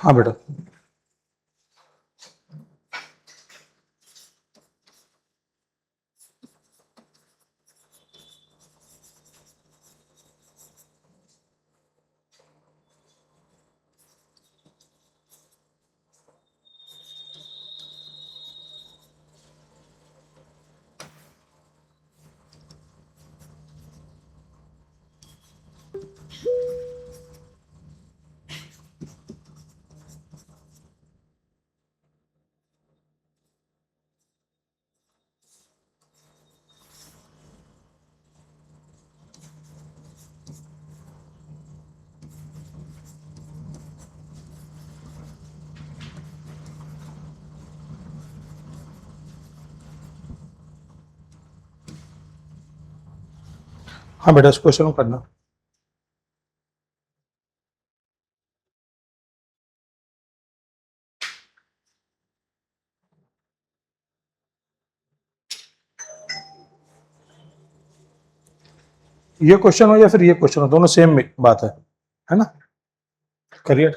हाँ बेटा। हाँ बेटा, इस क्वेश्चन को करना। ये क्वेश्चन हो या फिर ये क्वेश्चन हो, दोनों सेम बात है ना। करिए।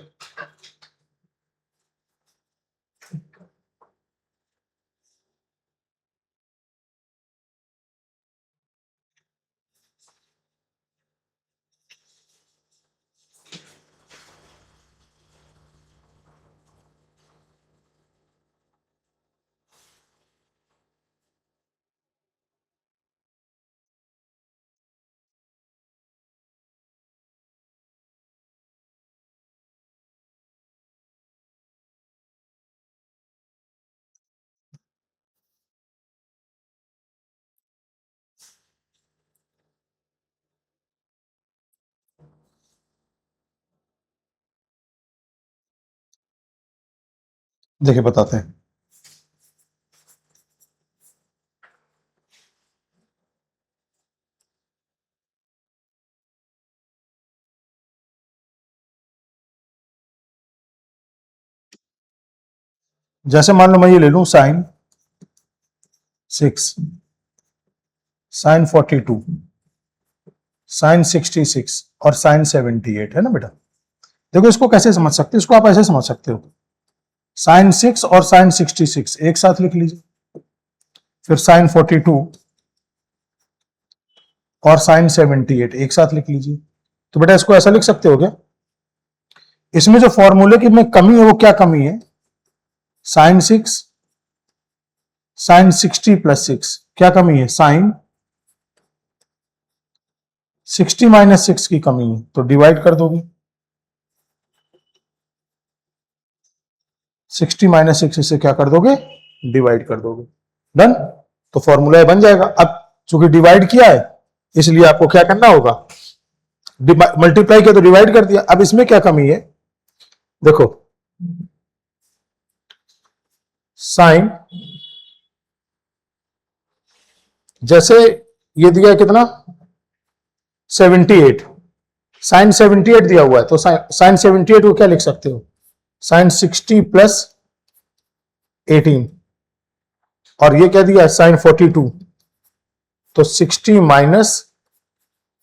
देखिए बताते हैं। जैसे मान लो मैं ये ले लूं साइन 6, साइन 42, साइन 66 और साइन 78 है ना बेटा। देखो इसको कैसे समझ सकते हो, इसको आप ऐसे समझ सकते हो, साइन 6 और साइन 66 एक साथ लिख लीजिए, फिर साइन 42 और साइन 78 एक साथ लिख लीजिए। तो बेटा इसको ऐसा लिख सकते हो क्या, इसमें जो फॉर्मूले की में कमी है वो क्या कमी है, साइन 6 साइन 60 प्लस 6, क्या कमी है, साइन 60 माइनस 6 की कमी है, तो डिवाइड कर दोगे, 60 माइनस 6 से क्या कर दोगे, डिवाइड कर दोगे, डन। तो फॉर्मूला बन जाएगा। अब चूंकि डिवाइड किया है इसलिए आपको क्या करना होगा, मल्टीप्लाई किया तो डिवाइड कर दिया। अब इसमें क्या कमी है, देखो साइन, जैसे ये दिया है कितना 78, साइन 78 दिया हुआ है, तो साइन 78 को क्या लिख सकते हो, साइन 60 प्लस 18, और ये क्या दिया है साइन 42, तो 60 माइनस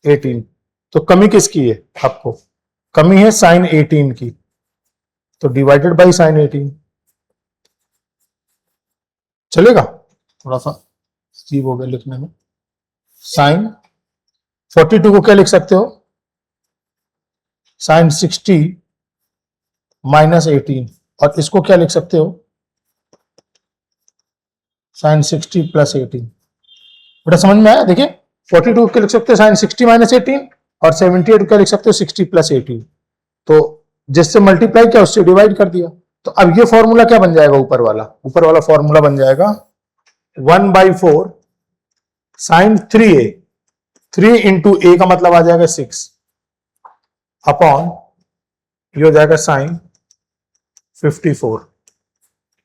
18, तो कमी किसकी है, आपको कमी है साइन 18 की, तो डिवाइडेड बाई साइन 18 चलेगा। थोड़ा सा अजीब हो गया लिखने में, साइन 42 को क्या लिख सकते हो, साइन 60 माइनस 18, और इसको क्या लिख सकते हो, साइन 60 प्लस 18। बेटा समझ में आया, देखिए 42 क्या लिख सकते हो साइन 60 माइनस 18, और 78 क्या लिख सकते हो 60 प्लस 18, तो जिससे मल्टीप्लाई किया उससे डिवाइड कर दिया। तो अब ये फॉर्मूला क्या बन जाएगा, ऊपर वाला फॉर्मूला बन जाएगा 1/4 साइन 3a, 3 इंटू ए का मतलब आ जाएगा 6 अपॉन ये हो जाएगा साइन 54,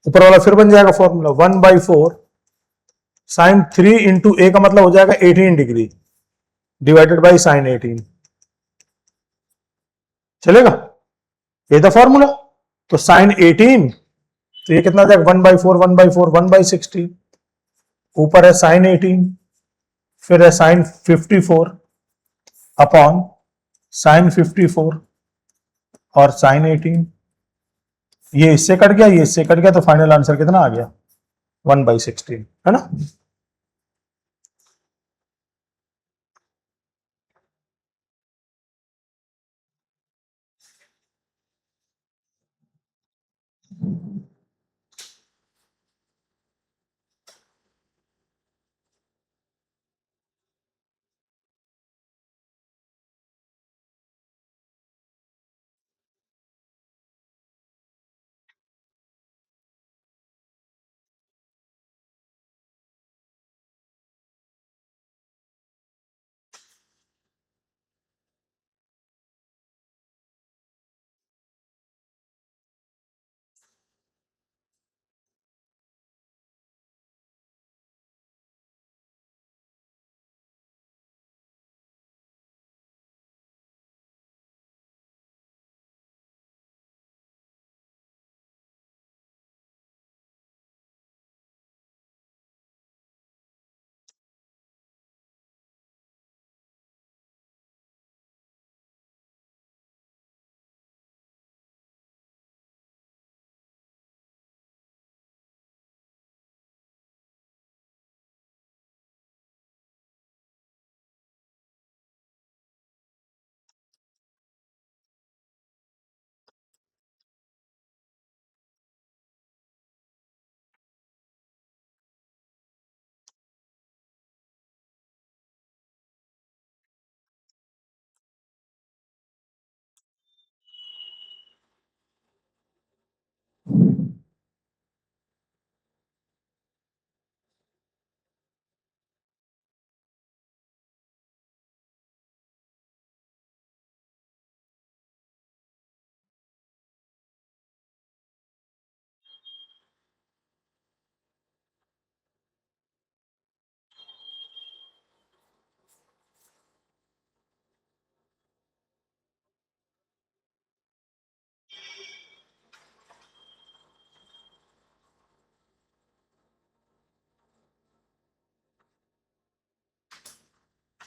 ऊपर वाला फिर बन जाएगा फॉर्मूला 1/4 साइन 3 इंटू ए का मतलब हो जाएगा 18 डिग्री डिवाइडेड बाई साइन 18, चलेगा, ये था फॉर्मूला। तो साइन 18, तो ये कितना जाएगा 1/4 1/4 1/60, ऊपर है साइन 18, फिर है साइन 54 अपॉन साइन 54 और साइन 18, ये इससे कट गया, ये इससे कट गया, तो फाइनल आंसर कितना आ गया? 1/16, है ना।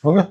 हो गया।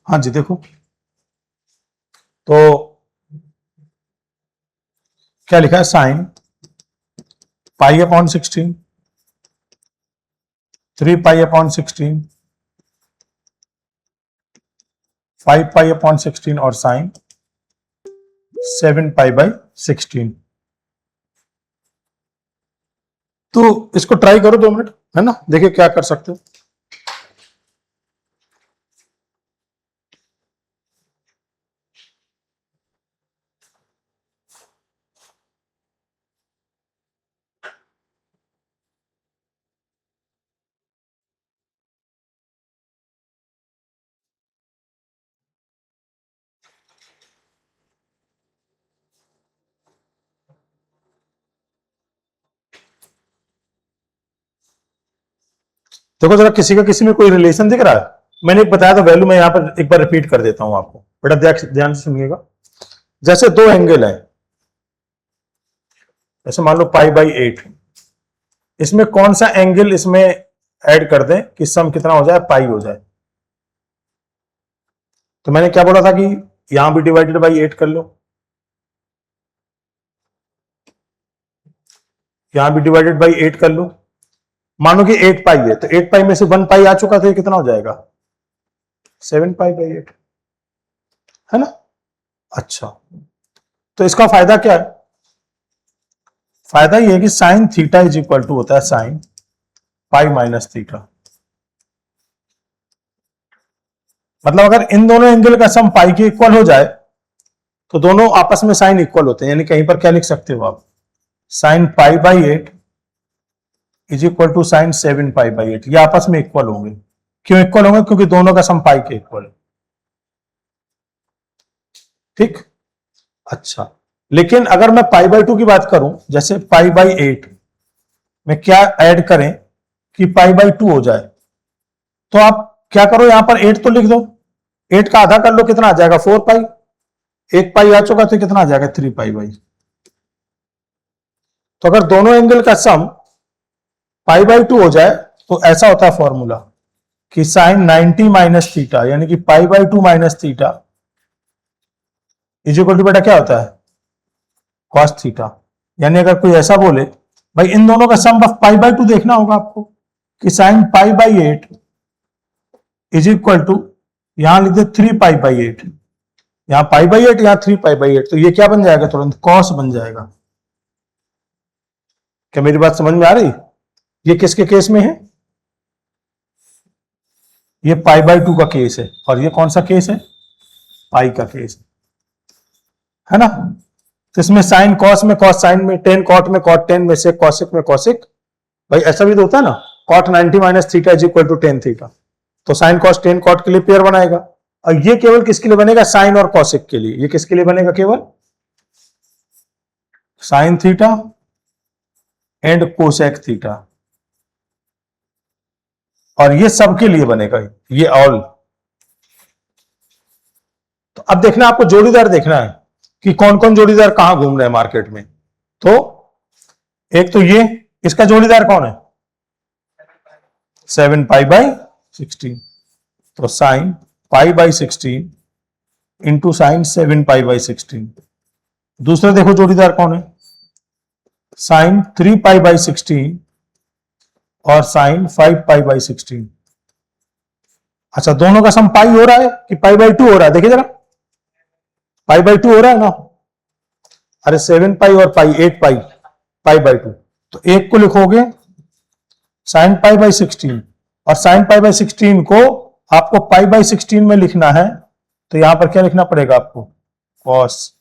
हाँ जी, देखो तो क्या लिखा है, साइन π/16, 3π/16, 5π/16 और साइन 7π/16। तो इसको ट्राई करो 2 मिनट, है ना, देखिए क्या कर सकते हो। देखो जरा किसी का किसी में कोई रिलेशन दिख रहा है? मैंने एक बताया था वैल्यू, मैं यहां पर एक बार रिपीट कर देता हूं आपको, बेटा ध्यान से सुनिएगा। जैसे दो एंगल है, जैसे मान लो π/8, इसमें कौन सा एंगल इसमें ऐड कर दें कि सम कितना हो जाए, पाई हो जाए। तो मैंने क्या बोला था कि यहां भी डिवाइडेड बाई 8 कर लो, यहां भी डिवाइडेड बाई 8 कर लो। मानो कि 8 पाई है, तो 8 पाई में से 1 पाई आ चुका था, कितना हो जाएगा 7π/8 है ना। अच्छा, तो इसका फायदा क्या है? फायदा ये है कि sine theta is equal to होता है साइन पाई माइनस थीटा। मतलब अगर इन दोनों एंगल का सम पाई के इक्वल हो जाए तो दोनों आपस में साइन इक्वल होते हैं, यानी कहीं पर क्या लिख सकते हो आप, sine π/8 is equal to sine 7π/8। ये आपस में इक्वल होंगे। क्यों इक्वल होंगे? क्योंकि दोनों का सम पाई के इक्वल है। ठीक। अच्छा, लेकिन अगर मैं π/2 की बात करूं, जैसे π/8 में क्या ऐड करें कि π/2 हो जाए, तो आप क्या करो, यहां पर 8 तो लिख दो, 8 का आधा कर लो, कितना आ जाएगा 4π। एक पाई आ चुका तो कितना आ जाएगा 3π/। तो अगर दोनों एंगल का सम π/2 हो जाए तो ऐसा होता है फॉर्मूला कि साइन 90 माइनस थीटा यानी कि π/2 minus theta is equal to बेटा क्या होता है कॉस थीटा। यानी अगर कोई ऐसा बोले भाई इन दोनों का सम बस π/2 देखना होगा आपको कि साइन π/8 इज इक्वल टू, यहां लिख दे 3π/8, यहां π/8 यहां 3π/8, तो ये क्या बन जाएगा तुरंत कॉस बन जाएगा। क्या मेरी बात समझ में आ रही? ये किसके केस में है? ये π/2 का केस है, और ये कौन सा केस है? पाई का केस है ना। तो इसमें साइन कॉस में कॉस साइन में, टेन कॉट में कॉट टेन में से, कॉसिक में कॉसिक। भाई ऐसा भी तो होता है ना, cot 90 minus theta is equal to tan theta, तो साइन कॉस टेन कॉट के लिए पेयर बनाएगा। और ये केवल किसके लिए बनेगा? साइन और कॉसिक के लिए। ये किसके लिए बनेगा? केवल sine theta and cosec theta, और ये सबके लिए बनेगा, ये ऑल। तो अब देखना, आपको जोड़ीदार देखना है कि कौन कौन जोड़ीदार कहां घूम रहे हैं मार्केट में। तो एक तो ये, इसका जोड़ीदार कौन है? 7π/16, तो साइन π/16 इंटू साइन 7π/16। दूसरा देखो जोड़ीदार कौन है? साइन 3π/16 और साइन 5π/16। अच्छा, दोनों का सम पाई हो रहा है कि π/2 हो रहा है? देखिए जरा, π/2 हो रहा है ना। अरे 7π और पाई 8π, π/2। तो एक को लिखोगे साइन π/16, और साइन π/16 को आपको π/16 में लिखना है, तो यहां पर क्या लिखना पड़ेगा आपको? कॉस।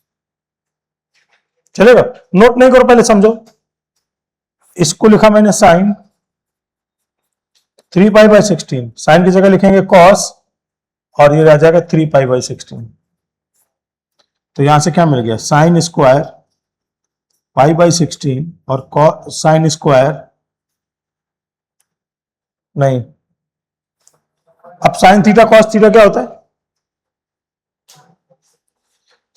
चलेगा? नोट नहीं करो, पहले समझो। इसको लिखा मैंने साइन 3π/16, साइन की जगह लिखेंगे कॉस, और ये रह जाएगा 3π/16। तो यहां से क्या मिल गया? साइन स्क्वायर π/16 और साइन स्क्वायर, नहीं, अब साइन थीटा कॉस थीटा क्या होता है?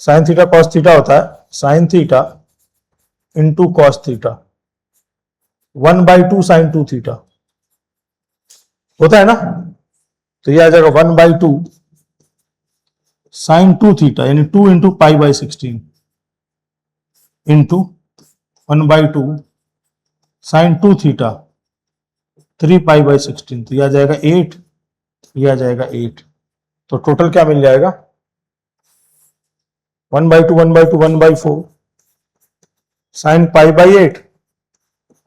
साइन थीटा कॉस थीटा होता है sine theta into cos theta, 1/2 sine 2 theta होता है ना। तो ये आ जाएगा 1/2 साइन 2 थीटा, यानी 2 इंटू π/16 इंटू 1/2 साइन 2 थीटा 3π/16। तो यह आ जाएगा 8, यह आ जाएगा 8। तो टोटल क्या मिल जाएगा? 1/2 1/2 1/4 साइन π/8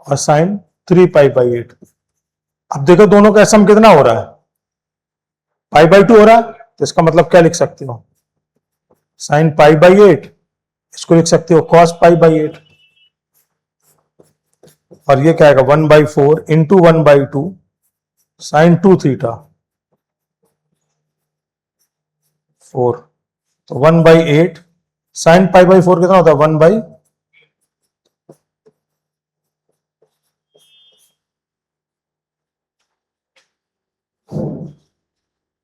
और साइन 3π/8। अब देखो दोनों का सम कितना हो रहा है? π/2 हो रहा है, तो इसका मतलब क्या लिख सकते हो? साइन π/8, इसको लिख सकते हो कॉस π/8, और ये क्या आएगा 1/4 इंटू 1/2 साइन 2 थीटा 4। तो 1/8 साइन π/4 कितना होता है? 1/,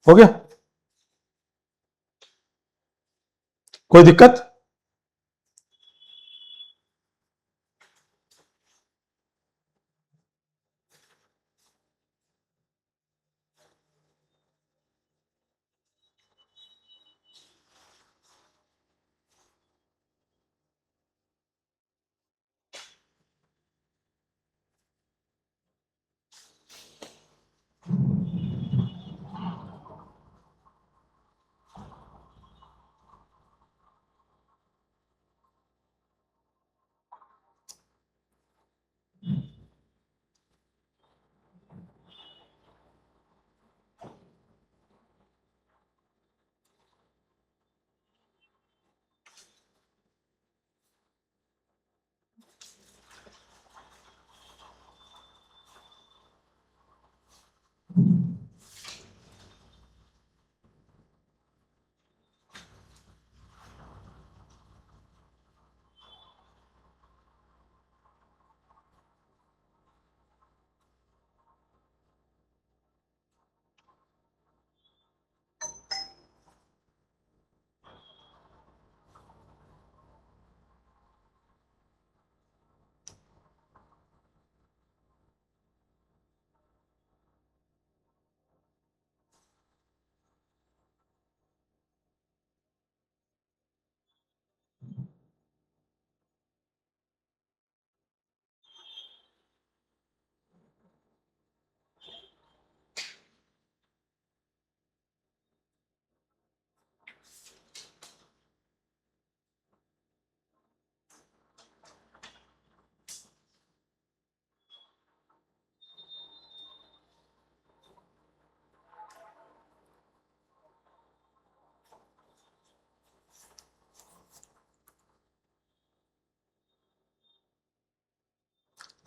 हो गया? कोई दिक्कत?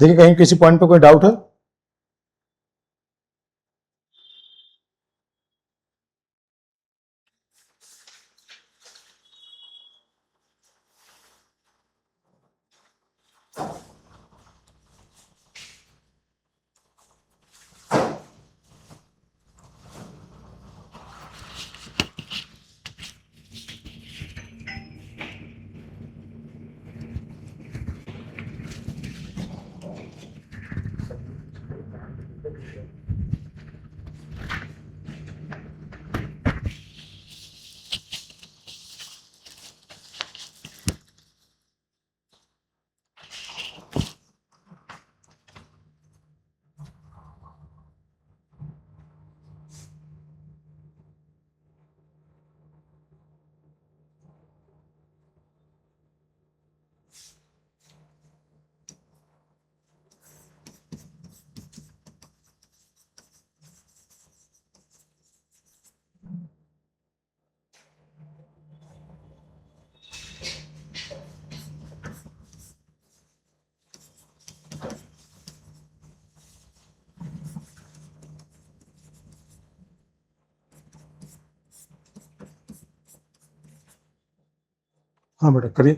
देखिए कहीं किसी पॉइंट पे कोई डाउट है? हाँ बेटा करिए।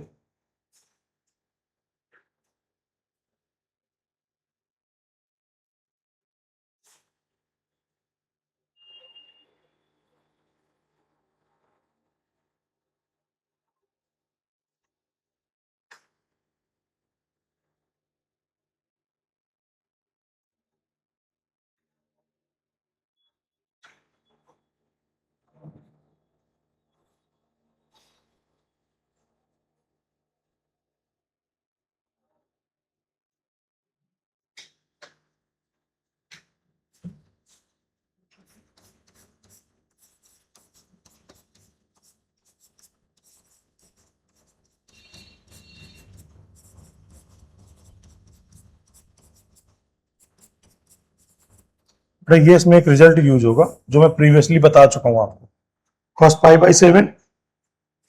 बेटा ये इसमें एक रिजल्ट यूज होगा जो मैं प्रीवियसली बता चुका हूं आपको। cos पाई बाई 7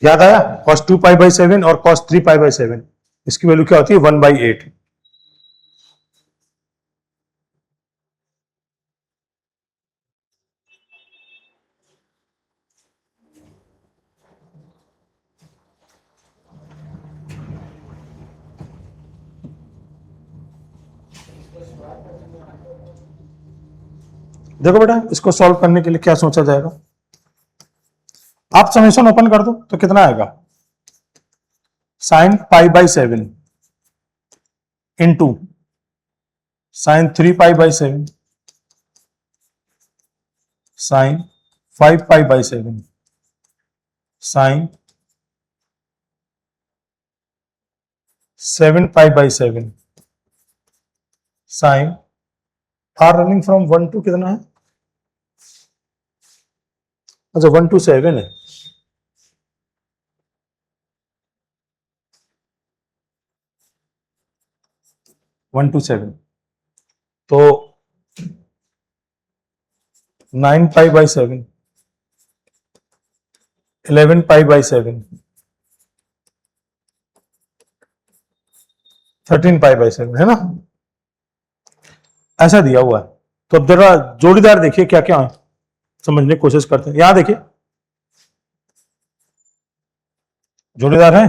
याद आया? cos 2 पाई बाई 7 और cos 3 पाई बाई 7 इसकी वैल्यू क्या होती है? 1/8। देखो बेटा इसको सॉल्व करने के लिए क्या सोचा जाएगा? आप समेशन ओपन कर दो तो कितना आएगा? sin pi by 7 into sin 3 pi by 7 sin 5 pi by 7 sin 7 pi by 7 sin R running from 1 to कितना है? अच्छा 1 to 7 है। वन टू सेवन तो 9 पाई by 7 11 pi by 7 13 pi by 7 है ना? ऐसा दिया हुआ है। तो अब जरा जोड़ीदार देखिए क्या क्या है, समझने की कोशिश करते हैं। यहां देखिए जोड़ीदार है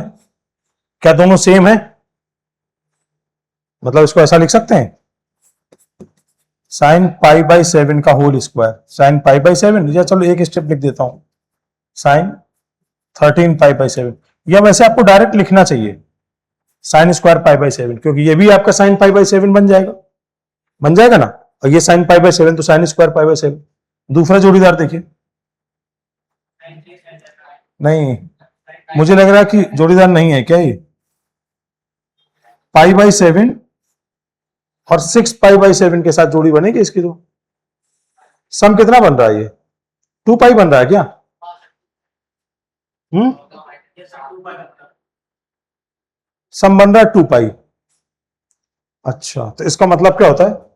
क्या? दोनों सेम है? मतलब इसको ऐसा लिख सकते हैं साइन पाई बाई 7 का whole square, sine pi by 7, या चलो एक स्टेप लिख देता हूं साइन 13 पाई बाई 7, या वैसे आपको डायरेक्ट लिखना चाहिए साइन स्क्वायर पाई बाई 7, क्योंकि ये भी आपका साइन पाई बाई 7 बन जाएगा ना, और ये साइन पाई बाई 7 तो साइन स्क्वायर पाई बाई 7। दूसरा जोड़ीदार देखिए, नहीं मुझे लग रहा है कि जोड़ीदार नहीं है क्या ये? पाई बाई 7 और 6 पाई बाई 7 के साथ जोड़ी बनेगी इसकी, तो सम कितना बन रहा है? ये 2 पाई बन रहा है क्या? सम बन रहा है 2 पाई। अच्छा तो इसका मतलब क्या होता है?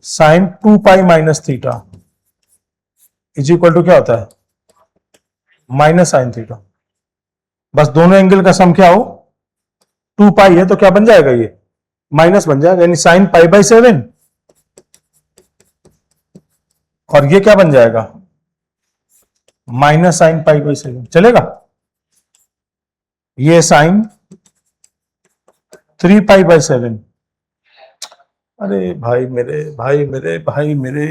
Sine 2 pi minus theta is equal to क्या होता है? Minus sine theta. बस दोनों एंगल का सम क्या हो? 2 पाई है तो क्या बन जाएगा ये? माइनस बन जाएगा, यानी साइन पाई बाई 7, और ये क्या बन जाएगा, माइनस साइन पाई बाई 7, चलेगा। ये साइन 3 पाई बाई 7। अरे भाई मेरे, भाई मेरे, भाई मेरे,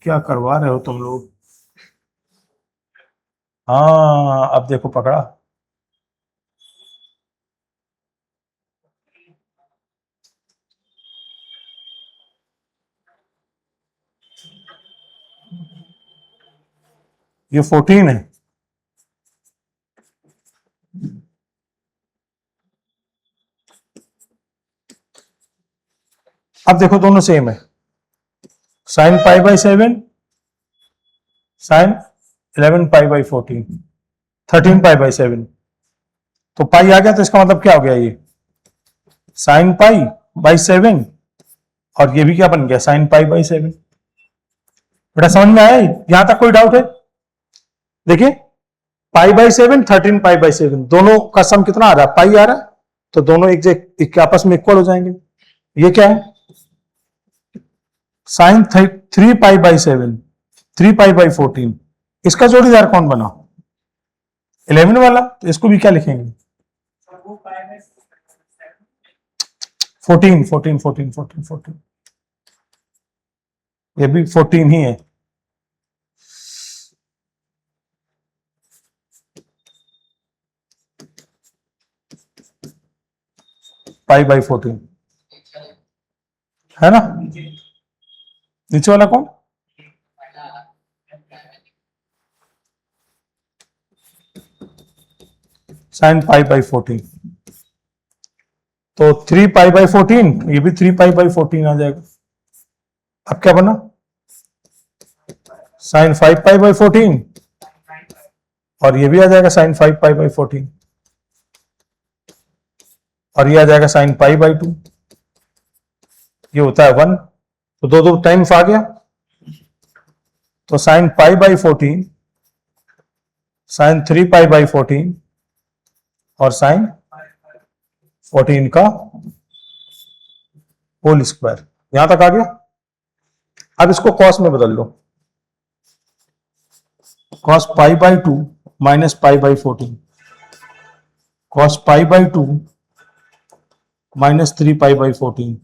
क्या करवा रहे हो तुम लोग। हाँ अब देखो पकड़ा। ये 14 है। अब देखो दोनों सेम है, sine pi by 7, sine 11 pi by 14, 13 pi by 7। तो पाई आ गया, तो इसका मतलब क्या हो गया, ये साइन पाई बाई 7, और ये भी क्या बन गया, साइन पाई बाई 7। बेटा समझ में आया, यहां तक कोई डाउट है? देखिए, पाई बाई 7, 13 पाई बाई 7, दोनों का सम कितना आ रहा है, पाई आ रहा है, तो दोनों एक आपस में इक्वल हो जाएंगे। ये क्या है, sine 3 pi by 7, 3 pi by 14, इसका जोड़ीदार कौन बना, 11 वाला, तो इसको भी क्या लिखेंगे, 14, 14, 14, 14, 14, ये भी 14 ही है। पाई बाई 14 है ना। नीचे वाला कौन, साइन पाई बाई 14, तो 3 पाई बाई 14, ये भी 3 पाई बाई 14 आ जाएगा। अब क्या बना, साइन 5 पाई बाई 14, और ये भी आ जाएगा साइन 5 पाई बाई 14, और ये आ जाएगा साइन पाई बाई 2, ये होता है 1, तो दो दो टाइम्स आ गया, तो sine pi by 14, sine 3 pi by 14, और साइन 14 का होल स्क्वायर, यहां तक आ गया। अब इसको कॉस में बदल लो, cos pi by 2 minus pi by 14, cos pi by 2 minus 3 pi by 14,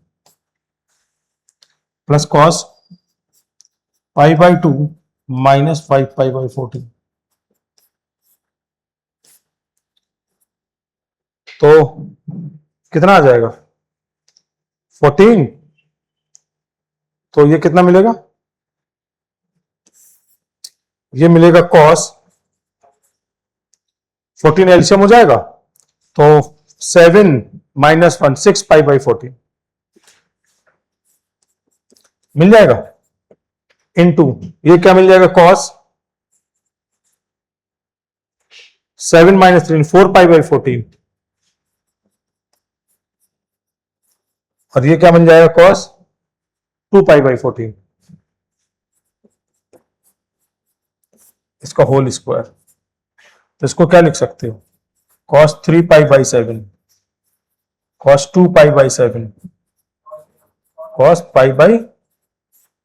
plus cos pi by 2 minus 5 pi by 14। तो कितना आ जाएगा, 14, तो ये कितना मिलेगा, ये मिलेगा कॉस 14, एलसीएम हो जाएगा, तो 7 माइनस 1, 6 पाई बाई 14 मिल जाएगा, इनटू ये क्या मिल जाएगा, कॉस 7 माइनस 3, 4 पाई बाई 14, और ये क्या बन जाएगा, कॉस 2 पाई बाई 14, इसका होल स्क्वायर। तो इसको क्या लिख सकते हो, cos 3 pi by 7, cos 2 pi by 7, cos pi by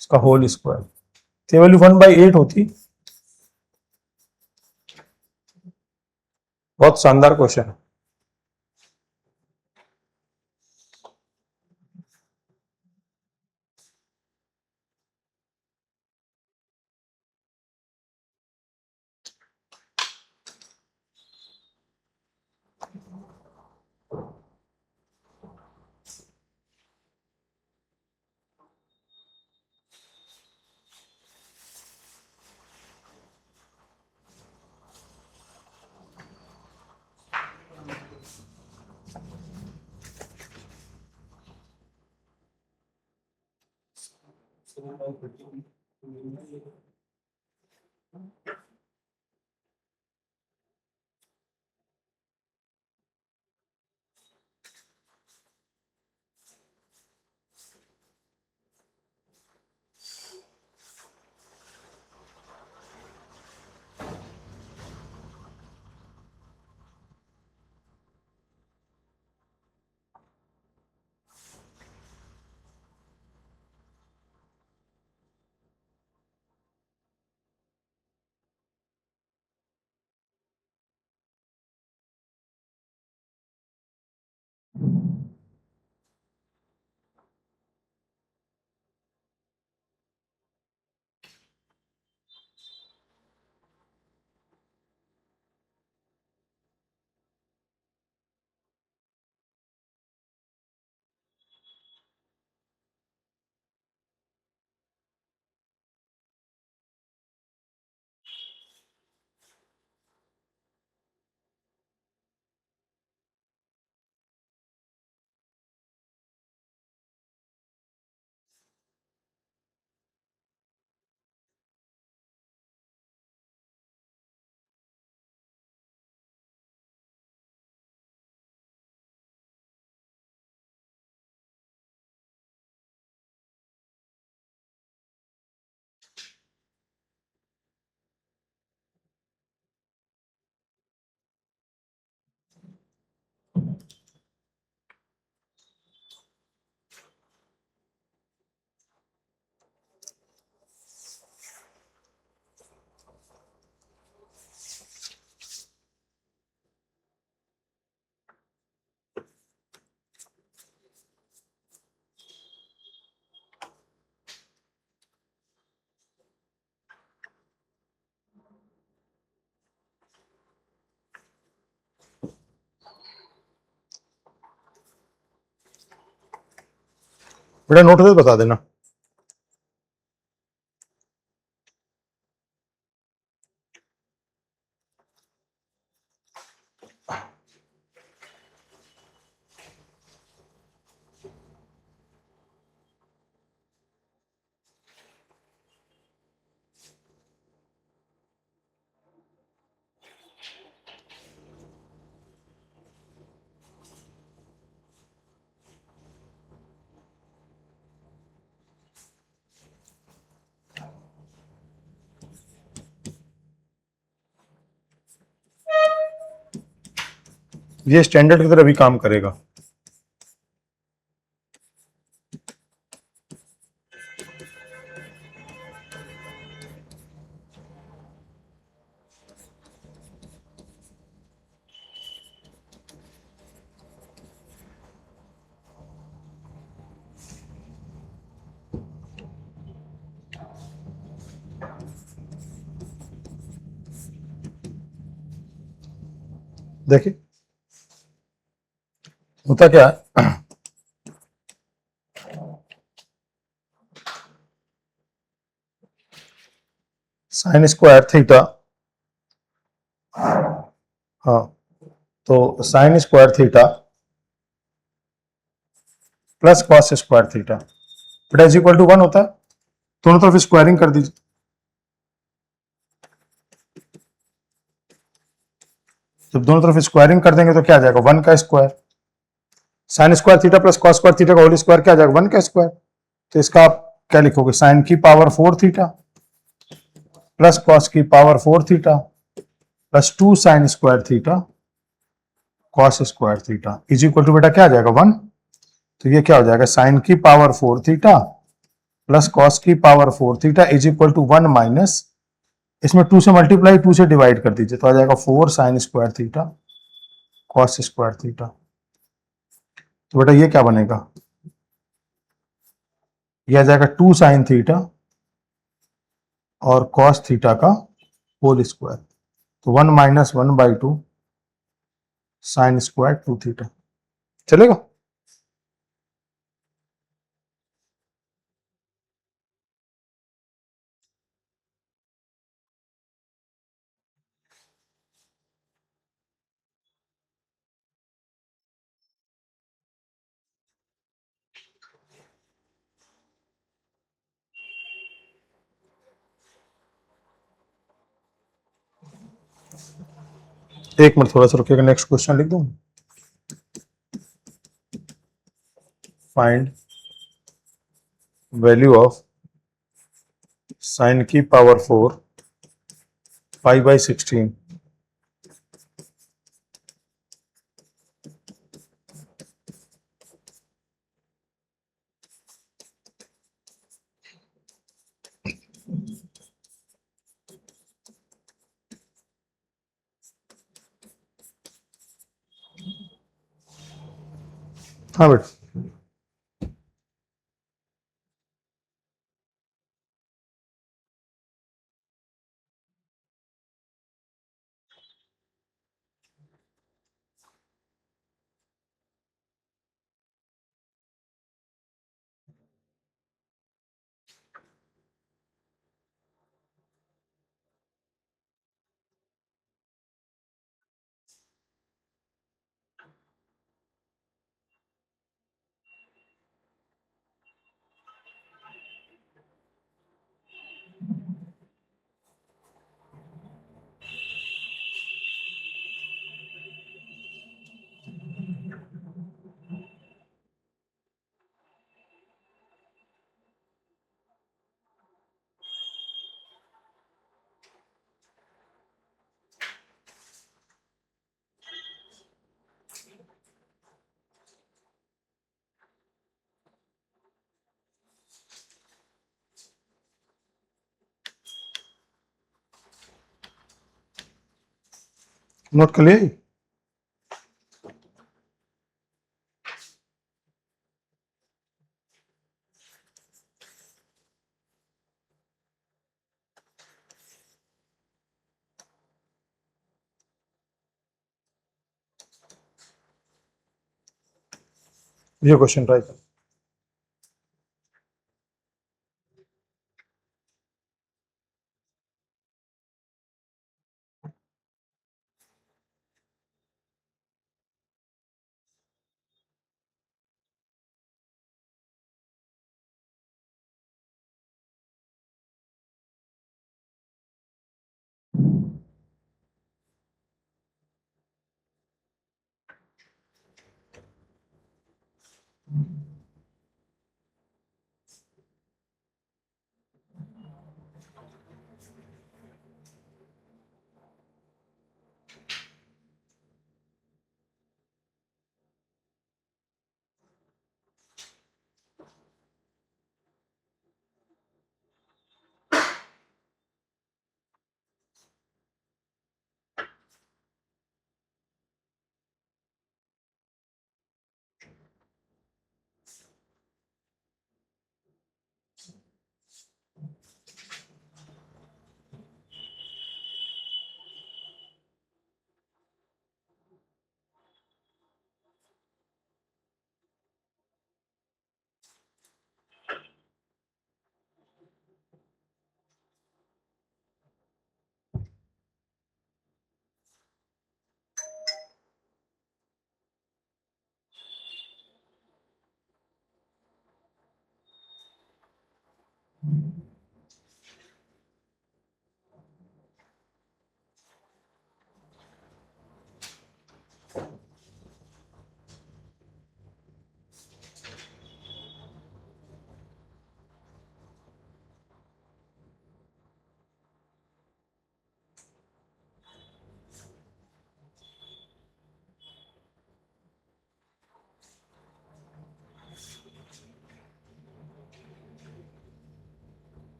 इसका होल स्क्वायर, तो वैल्यू 1/8 होती। बहुत शानदार क्वेश्चन है। बेटा नोट हो तो बता देना। ये स्टैंडर्ड की तरह भी काम करेगा। देखिए होता क्या है, साइन स्क्वायर थीटा, हाँ, तो sign square theta plus cos square theta बेटा इज इक्वल टू 1 होता है। दोनों तरफ स्क्वायरिंग कर दीजिए। जब दोनों तरफ स्क्वायरिंग कर देंगे तो क्या आ जाएगा, 1 का square. Sign square theta plus cos square theta का होल स्क्वायर क्या आ जाएगा, 1 का स्क्वायर। तो इसका आप क्या लिखोगे, साइन की पावर 4 थीटा प्लस कॉस की power 4 theta plus 2 sine square theta cos square theta is equal to बेटा क्या आ जाएगा, 1। तो ये क्या हो जाएगा, साइन की पावर 4 थीटा प्लस कॉस की power 4 theta is equal to 1 minus, इसमें 2 से मल्टीप्लाई 2 से डिवाइड कर दीजिए तो आ जाएगा 4 sine square theta cos square theta. तो बेटा ये क्या बनेगा, ये आ जाएगा 2 साइन थीटा और कॉस थीटा का होल स्क्वायर। तो 1 माइनस 1/2 साइन स्क्वायर 2 थीटा चलेगा। एक मिनट थोड़ा सा रुकिएगा, नेक्स्ट क्वेश्चन लिख दूं। फाइंड वैल्यू ऑफ साइन की पावर 4 पाई/16 हाँ बेटा नोट कर लिया। ये क्वेश्चन ट्राई कर।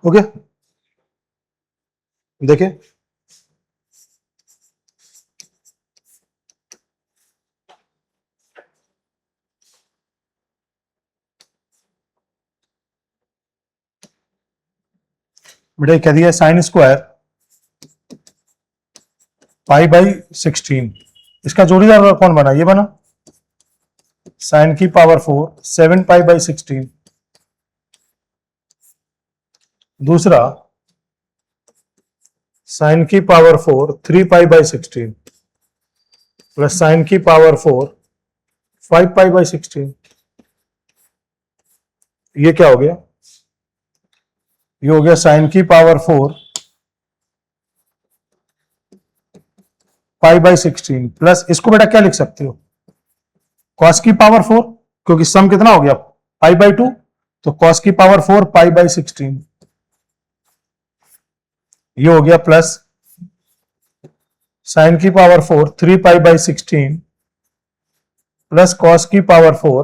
ओके, देखिए बेटा क्या दिया, साइन स्क्वायर पाई बाई 16, इसका जोड़ीदार कौन बना, ये बना साइन की पावर 4 7 पाई बाई 16। दूसरा साइन की power 4 3 pi by 16 plus sign की पावर 4 5 पाई बाई 16। ये क्या हो गया, ये हो गया साइन की पावर 4 पाई बाई 16 प्लस इसको बेटा क्या लिख सकते हो, कॉस की पावर 4, क्योंकि सम कितना हो गया पाई बाई 2, तो कॉस की पावर 4 पाई बाई 16। ये हो गया प्लस साइन की power 4 3 pi by 16 plus cos की पावर 4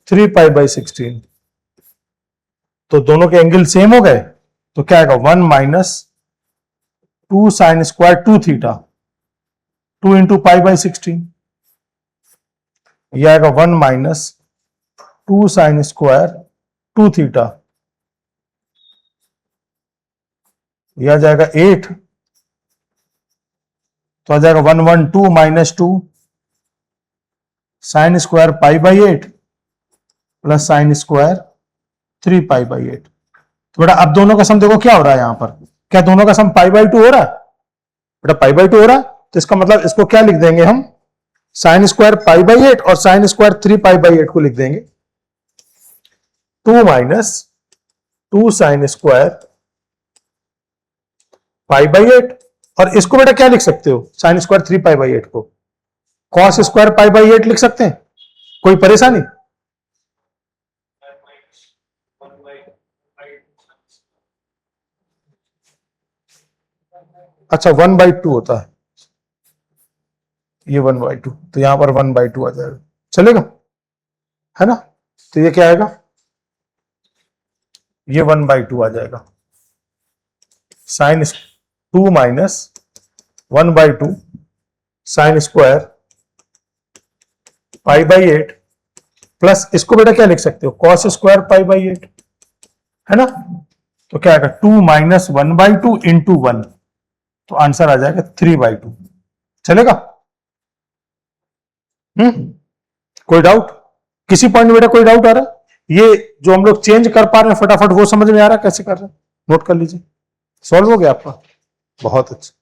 3 पाई बाई 16। तो दोनों के एंगल सेम हो गए, तो क्या आएगा 1 minus 2 sine square 2 theta 2 into pi by 16। यह आएगा 1 माइनस 2 साइन स्क्वायर 2 थीटा, यह आ जाएगा 8, तो आ जाएगा 1 1 2 minus 2 sine square pi by 8 plus sine square 3 pi by 8। तो बेटा अब दोनों का सम देखो क्या हो रहा है यहां पर, क्या दोनों का सम पाई बाई 2 हो रहा है, बेटा पाई बाई 2 हो रहा है, तो इसका मतलब इसको क्या लिख देंगे हम, साइन स्क्वायर पाई बाई 8 और साइन स्क्वायर 3 पाई बाई 8 को लिख देंगे 2 minus 2 sine square pi by 8, और इसको बेटा क्या लिख सकते हो, साइन स्क्वायर 3 पाई बाई 8 को कॉस स्क्वायर पाई बाई 8 लिख सकते हैं, कोई परेशानी। अच्छा 1/2 होता है, ये 1/2, तो यहां पर 1/2 आ जाएगा, चलेगा, है ना। तो ये क्या आएगा, ये 1/2 आ जाएगा, sine 2 minus 1/2 sine square pi by 8 plus इसको बेटा क्या लिख सकते हो, कॉस स्क्वायर पाई बाई 8, है ना। तो क्या आएगा 2 माइनस 1/2 इंटू 1, तो आंसर आ जाएगा 3/2, चलेगा। कोई डाउट, किसी पॉइंट में बेटा कोई डाउट आ रहा है, ये जो हम लोग चेंज कर पा रहे हैं फटाफट वो समझ में आ रहा है कैसे कर रहे हैं, नोट कर लीजिए, सॉल्व हो गया आपका, बहुत अच्छा।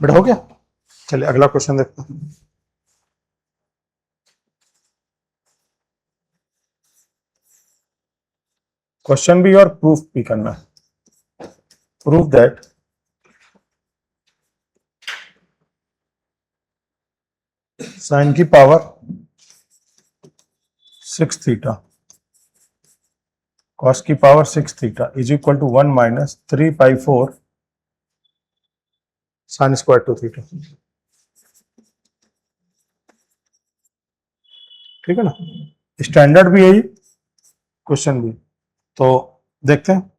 बेटा हो गया। चलिए अगला क्वेश्चन देखते हैं। क्वेश्चन भी और प्रूफ भी करना है। प्रूफ दैट साइन की पावर 6 थीटा कॉस की power 6 theta is equal to 1 minus 3 pi 4 sine square 2 theta. ठीक है ना, स्टैंडर्ड भी यही, क्वेश्चन भी। तो देखते हैं,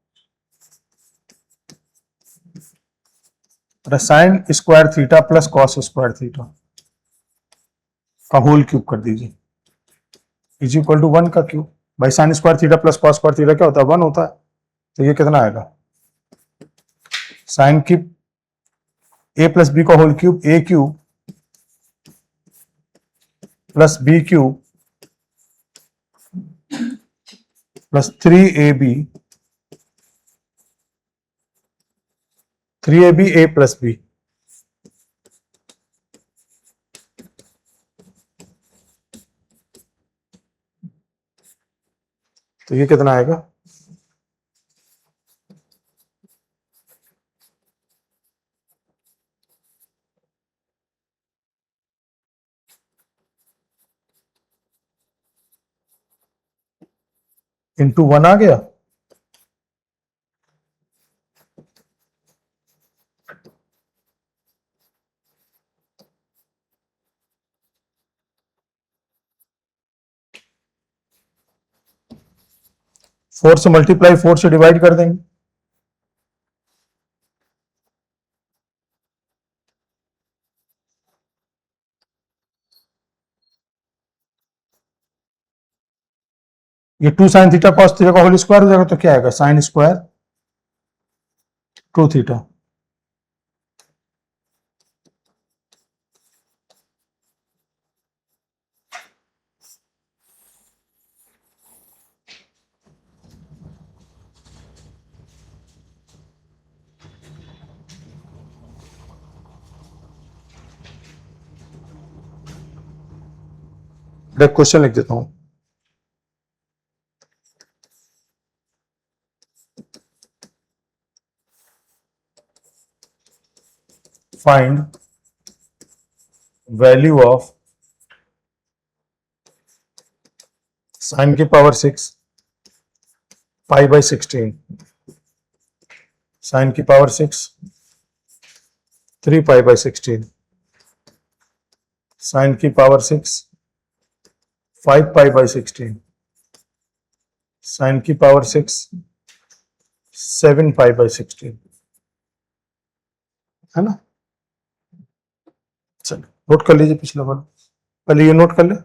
sign square theta plus cos square theta का होल क्यूब कर दीजिए इज इक्वल टू 1 का क्यूब। भाई sign square theta plus cos square theta क्या होता है, 1 होता है। तो ये कितना आएगा, साइन की ए प्लस बी का whole cube, A cube plus B cube plus 3ab A plus B. तो ये कितना आएगा, इंटू 1 आ गया। फोर से मल्टीप्लाई 4 से डिवाइड कर देंगे। ये 2 साइन थीटा कॉस थीटा का होल स्क्वायर हो जाएगा, तो क्या आएगा, साइन स्क्वायर 2 थीटा। एक क्वेश्चन लिख देता हूं, फाइंड वैल्यू ऑफ साइन की पावर 6 पाई बाई 16, साइन की पावर 6 3 पाई बाई 16, साइन की पावर 6 5 पाई बाई 16, साइन की पावर 6 7 पाई बाई 16, है ना। चलो नोट कर लीजिए पिछला वाला, पहले ये नोट कर ले।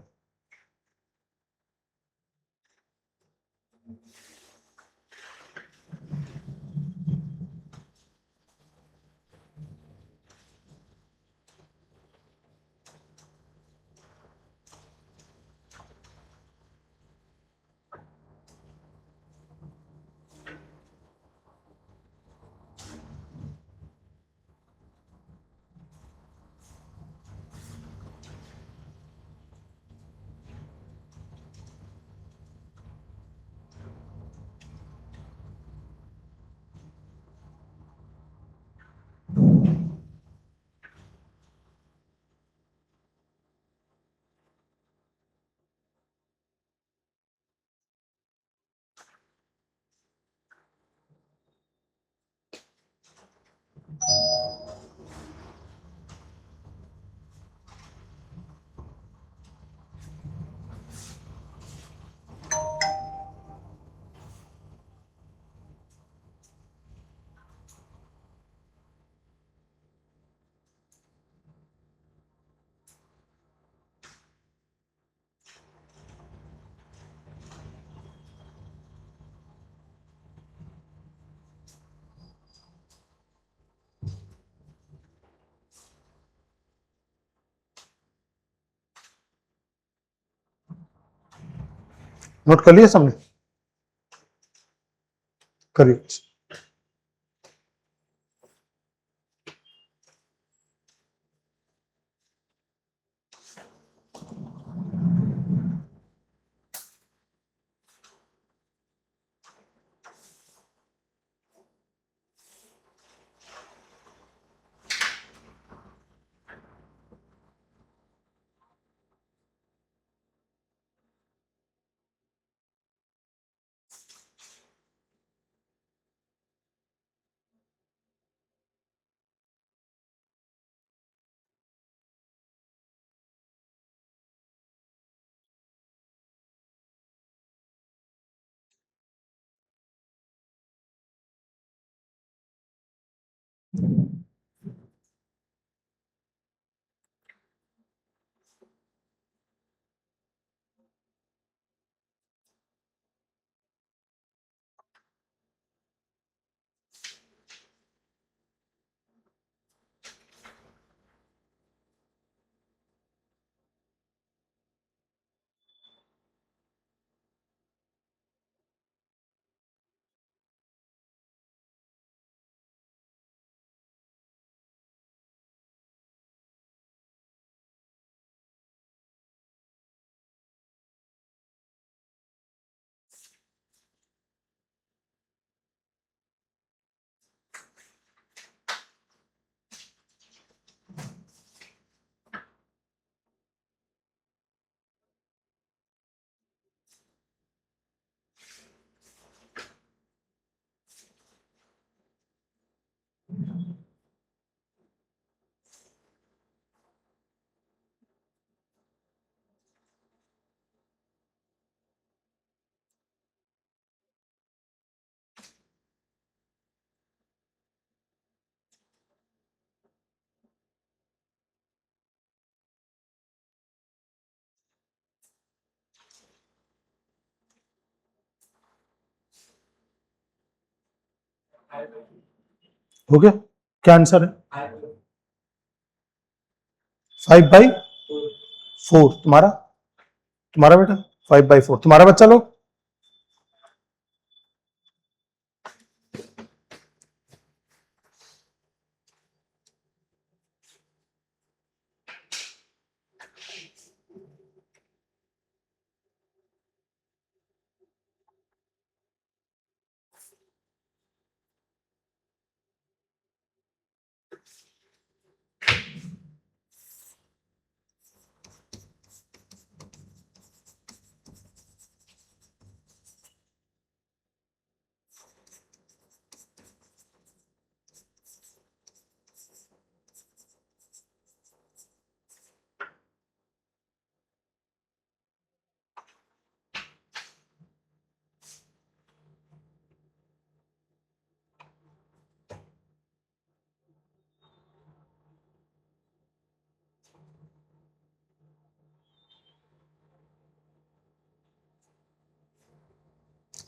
नोट कर लिया सबने, करिए। हो गया? क्या आंसर है? 5/4। तुम्हारा तुम्हारा बेटा 5/4। तुम्हारा बच्चा लोग?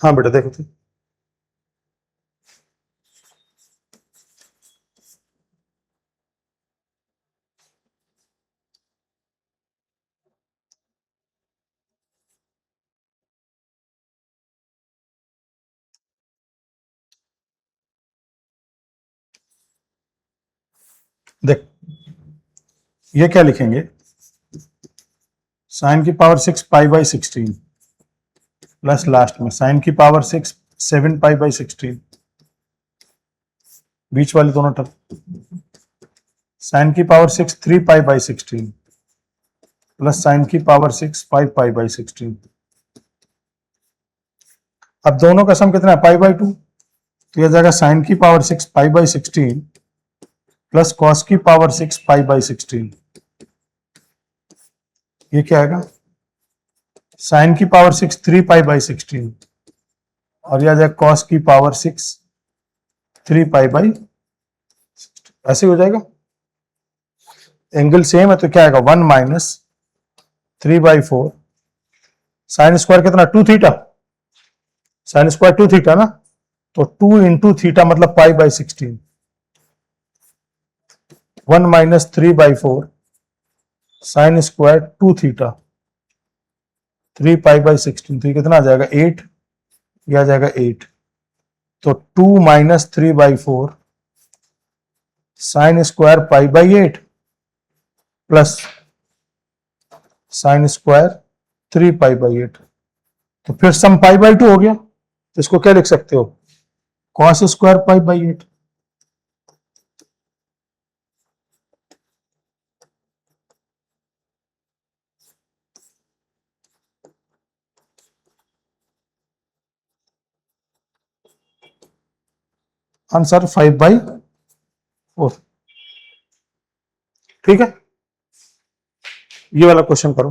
हाँ बेटा देखो तो। देख ये क्या लिखेंगे, साइन की पावर 6 पाई/16 प्लस लास्ट में साइन की पावर 6 7 पाई/16, बीच वाले दोनों टर्म। साइन की पावर 6 3 पाई/16 प्लस साइन की पावर 6 5 पाई/16। अब दोनों का सम कितना है? पाई/2। तो यह जाएगा साइन की पावर 6 पाई/16 प्लस कॉस की पावर 6 पाई/16। ये क्या आएगा? साइन की पावर 6 3 पाई/16 और यह आ जाएगा कॉस की पावर 6 3 पाई/16। ऐसे हो जाएगा। एंगल सेम है तो क्या आएगा? 1 माइनस 3/4 साइन स्क्वायर कितना? 2 थीटा। साइन स्क्वायर 2 थीटा ना, तो 2 इंटू थीटा मतलब पाई/16। 1 माइनस 3/4 साइन स्क्वायर 2 थीटा 3 पाई/16। तो ये कितना आ जाएगा? 8। यह आ जाएगा 8। तो 2 माइनस 3/4 साइन स्क्वायर पाई/8 प्लस साइन स्क्वायर 3 पाई/8। तो फिर सम पाई/2 हो गया। तो इसको क्या लिख सकते हो? कॉस स्क्वायर पाई/8। आंसर 5/4। ठीक है, ये वाला क्वेश्चन करो।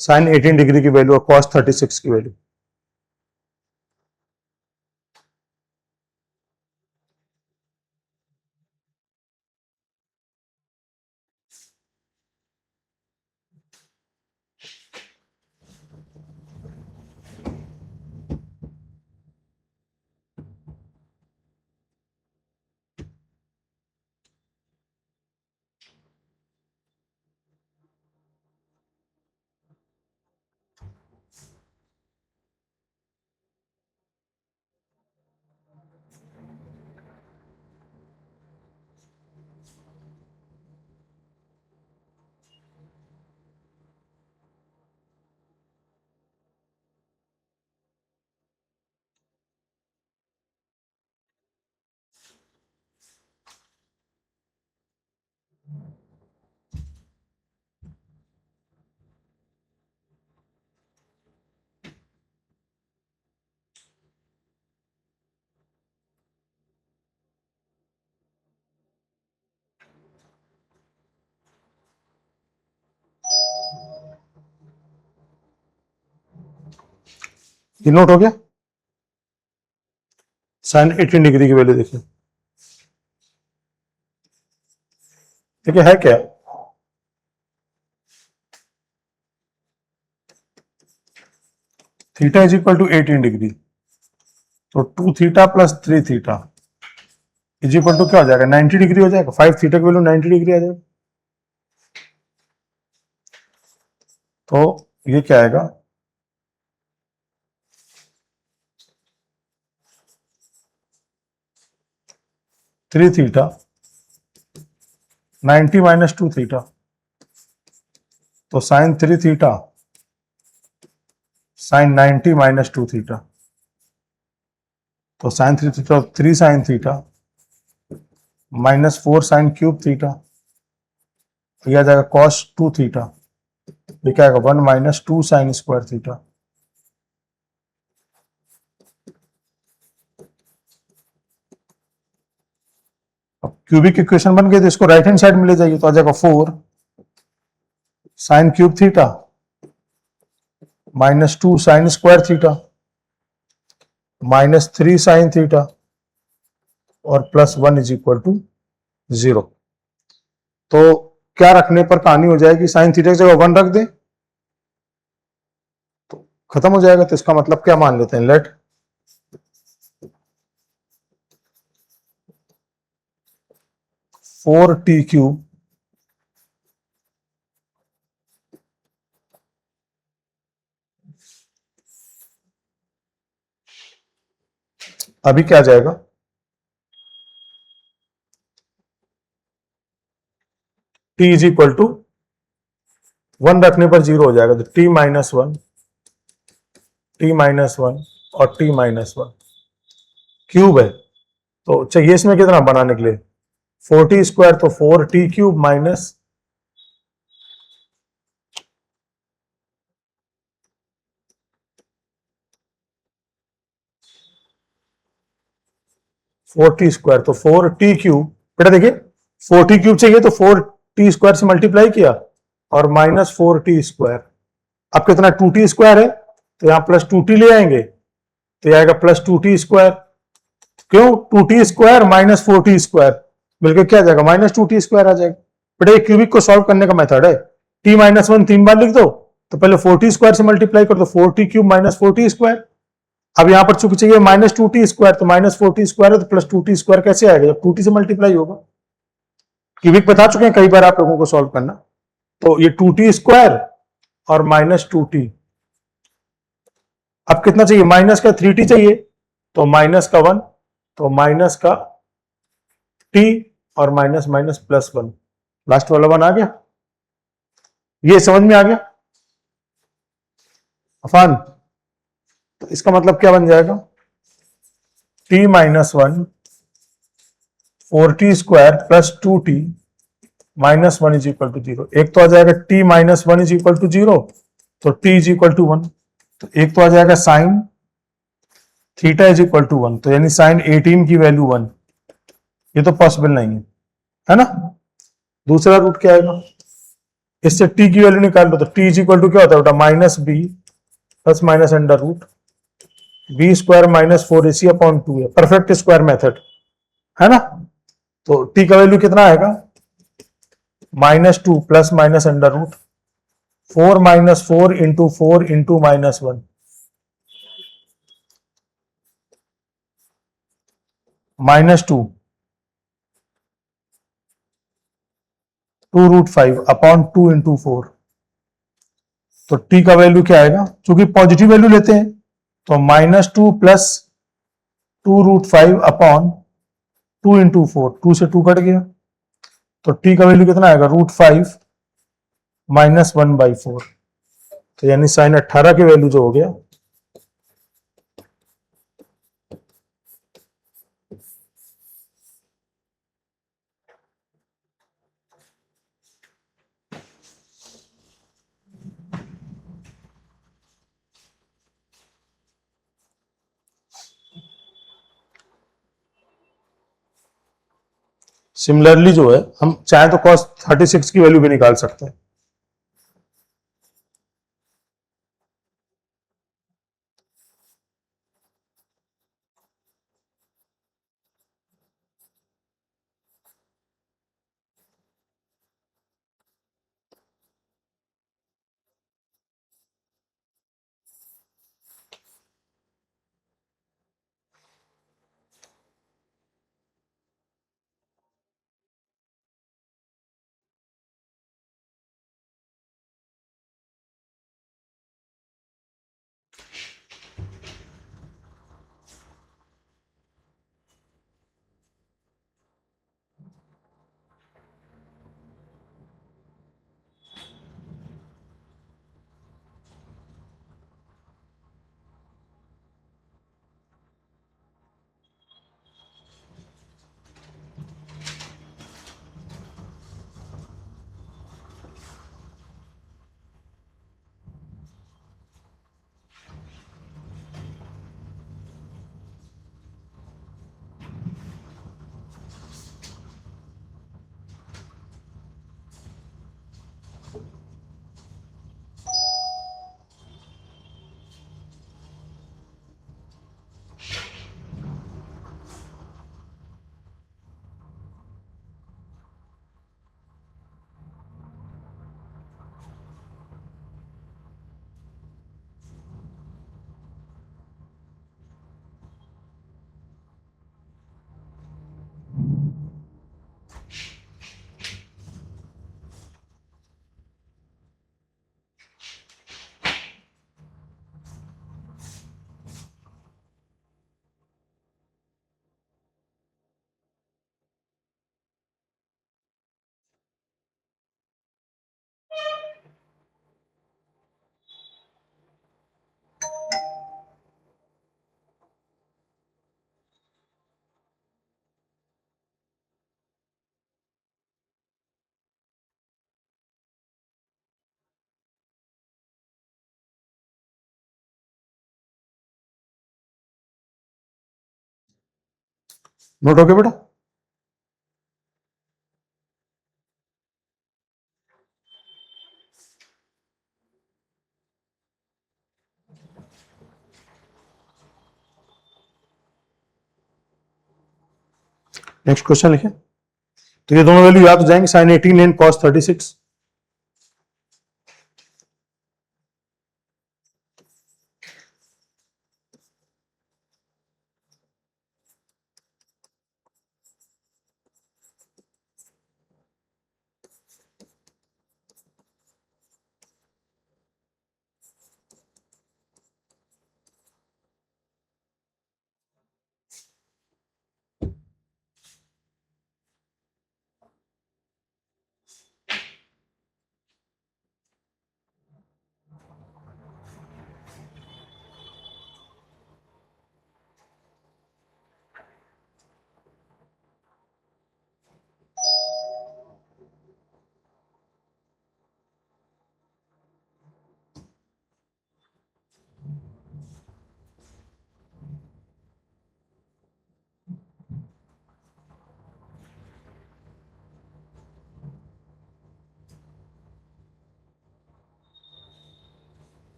साइन 18 डिग्री की वैल्यू और कॉस 36 की वैल्यू। ये नोट हो गया। साइन 18 डिग्री की वैल्यू देखिए, ठीक है क्या? Theta is equal to 18 degree, तो 2 theta plus 3 theta is equal to क्या हो जाएगा? 90 डिग्री हो जाएगा। 5 थीटा की वैल्यू 90 डिग्री आ जाएगा। तो ये क्या आएगा? थ्री थीटा 90 माइनस 2 थीटा, तो sine 3 theta sine 90 minus 2 theta, तो sine 3 theta 3 sine theta minus 4 sine cube theta, यह आ जाएगा कॉस 2 थीटा, ये क्या आएगा? 1 माइनस 2 साइन स्क्वायर थीटा। अब क्यूबिक इक्वेशन बन गई, तो इसको राइट हैंड साइड में ले जाइए, तो आ जाएगा 4 sine cube theta minus 2 sine square theta minus 3 sine theta और प्लस 1 इज इक्वल टू 0। तो क्या रखने पर कहानी हो जाएगी? साइन थीटा की जगह 1 रख दे तो खत्म हो जाएगा। तो इसका मतलब क्या मान लेते हैं? लेट फोर टी क्यूब अभी क्या आ जाएगा? टी इज इक्वल टू 1 रखने पर 0 हो जाएगा, तो टी माइनस 1 और टी माइनस 1 क्यूब है। तो चाहिए इसमें कितना बनाने के लिए? 4t स्क्वायर, तो 4t cube minus 4t square, तो 4t क्यूब। बेटा देखिए 4t क्यूब चाहिए तो 4t स्क्वायर से मल्टीप्लाई किया और माइनस 4t स्क्वायर। अब कितना? 2t स्क्वायर है, तो यहां प्लस 2t ले आएंगे, तो यह आएगा प्लस 2t स्क्वायर। क्यों? 2t square minus 4t square मिलकर क्या आ जाएगा? माइनस 2t स्क्वायर आ जाएगा। बेटा ये क्यूबिक को सॉल्व करने का मेथड है। t माइनस 1 3 बार लिख दो, तो पहले 4t स्क्वायर से मल्टीप्लाई कर दो, 4t cube minus 4t square. अब यहां पर चूंकि चाहिए माइनस 2t स्क्वायर, तो माइनस 4t स्क्वायर है, तो प्लस 2t स्क्वायर कैसे आएगा? जब 2t से मल्टीप्लाई होगा। क्यूबिक बता चुके हैं कई बार आप लोगों को सॉल्व करना। तो ये 2t स्क्वायर और माइनस 2t। अब कितना चाहिए? माइनस का 3t चाहिए, तो माइनस का 1, तो माइनस का t और माइनस माइनस प्लस 1, लास्ट वाला 1 आ गया। ये समझ में आ गया अफान? तो इसका मतलब क्या बन जाएगा? t minus 1 4t square plus 2t minus 1 is equal to 0। एक तो आ जाएगा t minus 1 is equal to 0, तो t इज इक्वल टू 1। तो एक तो आ जाएगा sine theta is equal to 1, तो यानी साइन 18 की वैल्यू 1। ये तो पॉसिबल नहीं है ना? दूसरा रूट क्या आएगा? इससे t की वैल्यू निकाल लो, तो t इज इक्वल टू क्या होता है बेटा? Minus b plus minus under root b square minus 4ac upon 2 है, परफेक्ट स्क्वायर मेथड है ना? तो t का वैल्यू कितना आएगा? Minus 2 plus minus under root 4 minus 4 into 4 into minus 1 minus 2 root 5 upon 2 into 4। तो t का वैल्यू क्या आएगा? चूंकि पॉजिटिव वैल्यू लेते हैं, तो minus 2 plus 2 root 5 upon 2 into 4, 2 से 2 कट गया, तो t का वैल्यू कितना आएगा? Root 5 minus 1/4। तो यानी साइन 18 की वैल्यू जो हो गया सिमिलरली जो है हम चाहे तो cos 36 की वैल्यू भी निकाल सकते हैं। नोट हो गया बेटा? नेक्स्ट क्वेश्चन लिखे। तो ये दोनों वैल्यू याद हो जाएंगे, साइन 18 एंड कॉस 36।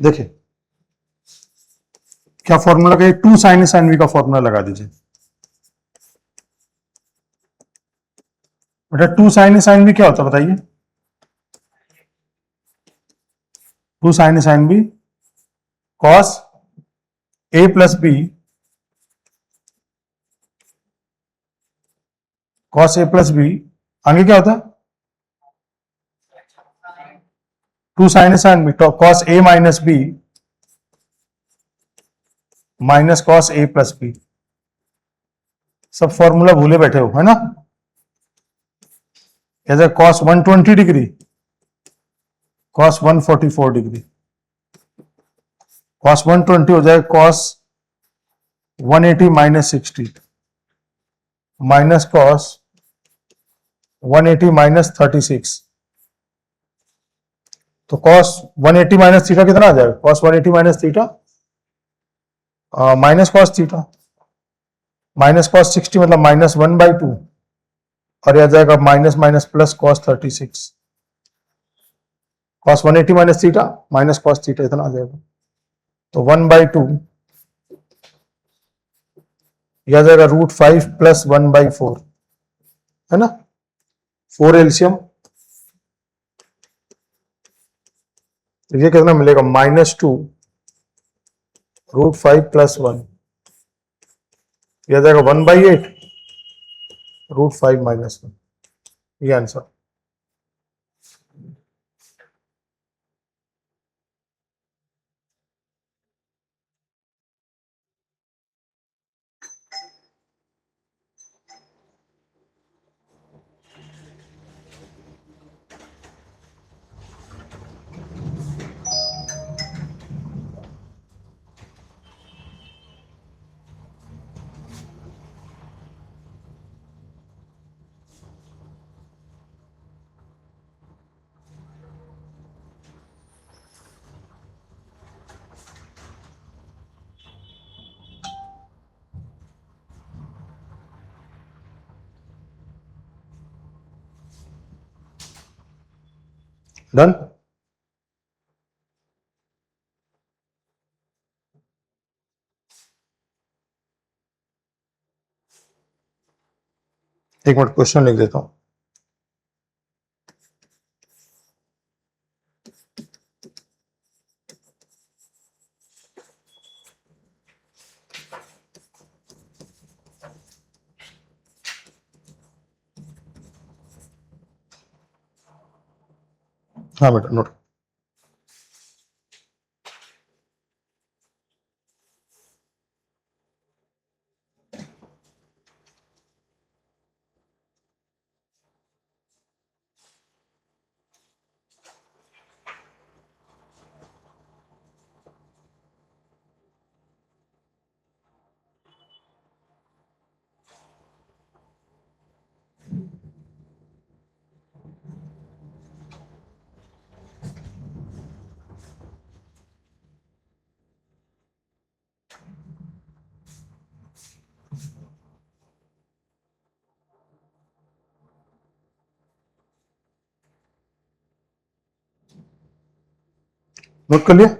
देखिए क्या फॉर्मूला का, 2 साइन साइन वी का फॉर्मूला लगा दीजिए बेटा। 2 साइन वी क्या होता है बताइए? 2 sine v cos a plus b, cos a plus b, आगे क्या होता है? 2 साइन बी तो cos a minus b minus cos a plus b. सब फॉर्मूला भूले बैठे हो है ना? जैसे cos 120 degree, cos 144 degree, cos 120 हो जाए cos 180 minus 60 minus cos 180 minus 36। तो कॉस 180 माइनस थीटा कितना आ जाएगा? Cos 180 minus theta minus cos theta minus cos 60 मतलब -1/2, और यह आ जाएगा minus minus plus cos 36। Cos 180 minus theta minus cos theta इतना आ जाएगा, तो 1/2 यह आ जाएगा √5 प्लस 1/4 है ना? 4 एलसीएम, तो ये कितना मिलेगा? -2 √5 प्लस 1, यह आ जाएगा 1/8 √5 माइनस 1। ये आंसर। डन। एक मिनट क्वेश्चन लिख देता हूं। हाँ बेटा नोट। नोट कर लिया।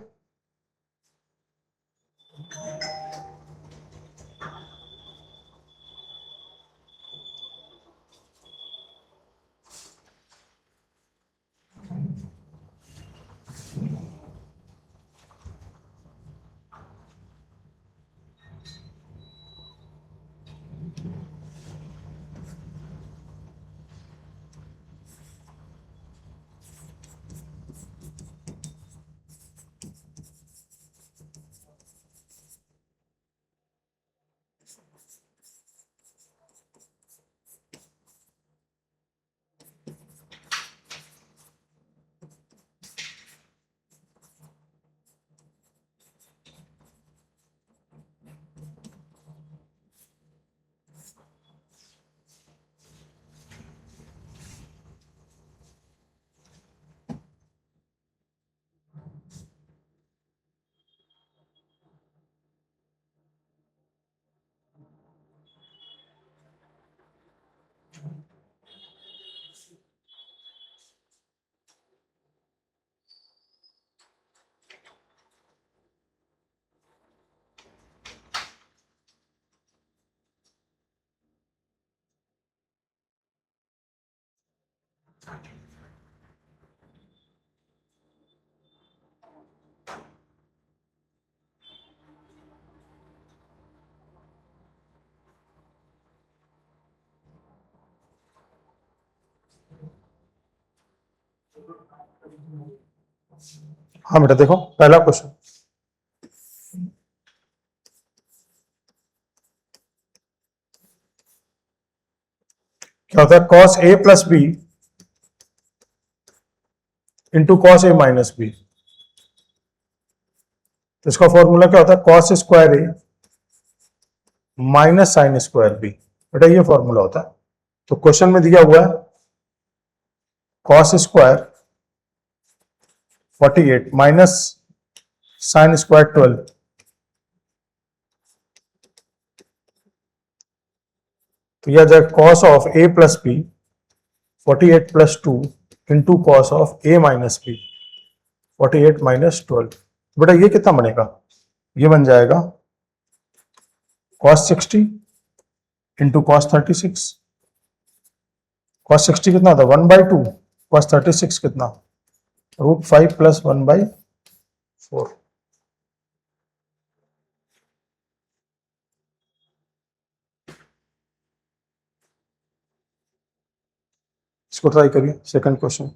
हाँ बेटा देखो पहला क्वेश्चन क्या होता है, cos a plus B into cos a minus B. तो इसका फॉर्मूला क्या होता है, कॉस स्क्वायर ए माइनस साइन स्क्वायर बी। बेटा ये फॉर्मूला होता है। तो क्वेश्चन में दिया हुआ है cos square 48 minus sine square 12। तो यह जाए cos of a plus b 48 plus 2 into cos of a minus b 48 minus 12। बेटा ये कितना बनेगा, ये बन जाएगा कॉस 60 इंटू कॉस 36। कॉस 60 कितना था 1/2, कॉस 36 कितना √5 प्लस 1/4। इसको ट्राई करिए सेकंड क्वेश्चन।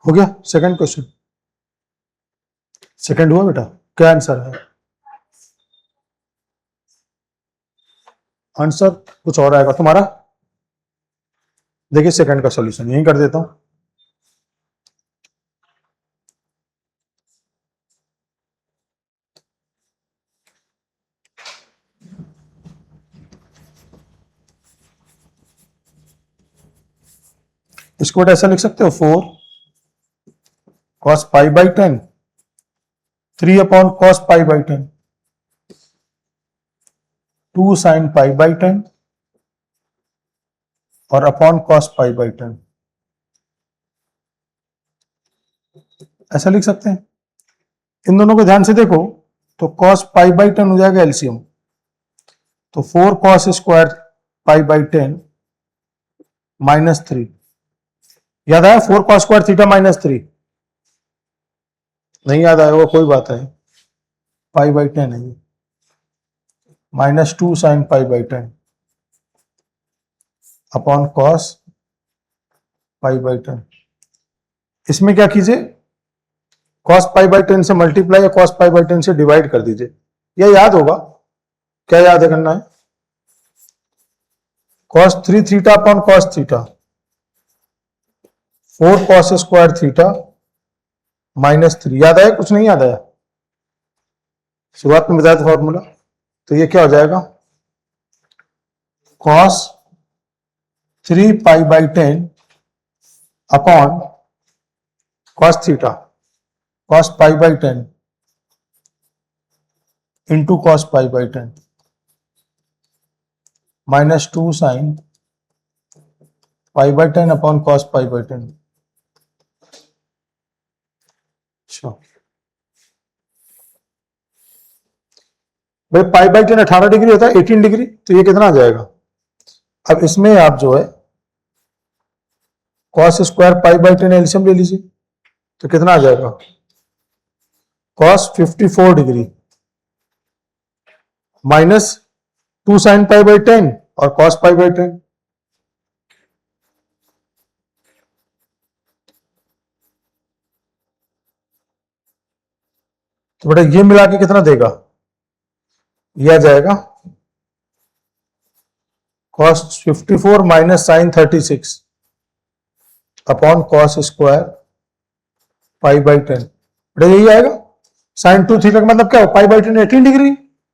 हो गया सेकंड क्वेश्चन, सेकंड हुआ बेटा, क्या आंसर है? आंसर कुछ और आएगा तुम्हारा। देखिए सेकंड का सॉल्यूशन यही कर देता हूं। इसको ऐसा लिख सकते हो 4 cos pi by 10, 3 upon cos pi by 10, 2 sin pi by 10 और अपॉन cos पाई बाई 10, ऐसा लिख सकते हैं। इन दोनों को ध्यान से देखो तो cos पाई बाई 10 हो जाएगा एलसीएम, तो 4 cos square pi by 10 minus 3, याद आया 4 cos स्क्वायर थीटा माइनस 3, नहीं याद आया वो कोई बात है, पाई बाई 10 है, minus 2 sign pi by 10 upon cos pi by 10। इसमें क्या कीजिए, cos पाई बाई 10 से मल्टीप्लाई या cos पाई बाई 10 से डिवाइड कर दीजिए, यह याद होगा। क्या याद करना है? cos 3 theta upon cos theta, 4 cos square theta minus 3, याद आया? कुछ नहीं याद आया? शुरुआत में बताया था फॉर्मूला, तो ये क्या हो जाएगा, cos 3 pi by 10 upon cos theta, cos pi by 10 into cos pi by 10 minus 2 sign pi by 10 upon cos pi by 10। भाई पाई बाई 10 18 डिग्री होता है, 18 डिग्री, तो ये कितना आ जाएगा? अब इसमें आप जो है cos square pi by 10 LCM ले लीजिए, तो कितना आ जाएगा, cos 54 degree minus 2 sign pi by 10 और cos पाई बाई 10। तो बेटा ये मिला के कितना देगा, यह आ जाएगा cos 54 minus sine 36 upon cos square pi by 10, बेटा यही आएगा। साइन 2 थीटा का मतलब क्या हो, पाई बाई 10 18 डिग्री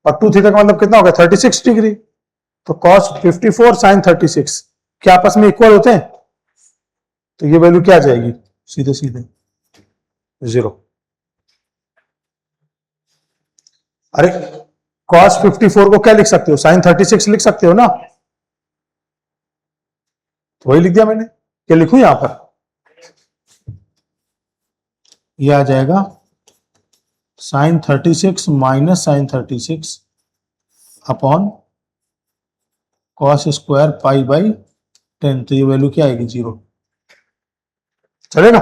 और 2 थीटा का मतलब कितना होगा, 36 डिग्री, तो cos 54 साइन 36 क्या आपस में इक्वल होते हैं, तो ये वैल्यू क्या आ जाएगी, सीधे सीधे 0। अरे cos 54 को क्या लिख सकते हो, साइन 36 लिख सकते हो ना, तो वही लिख दिया मैंने। क्या लिखूं यहां पर, यह आ जाएगा sine 36 minus sine 36 upon cos square pi by 10, तो ये वैल्यू क्या आएगी, 0। चलेगा?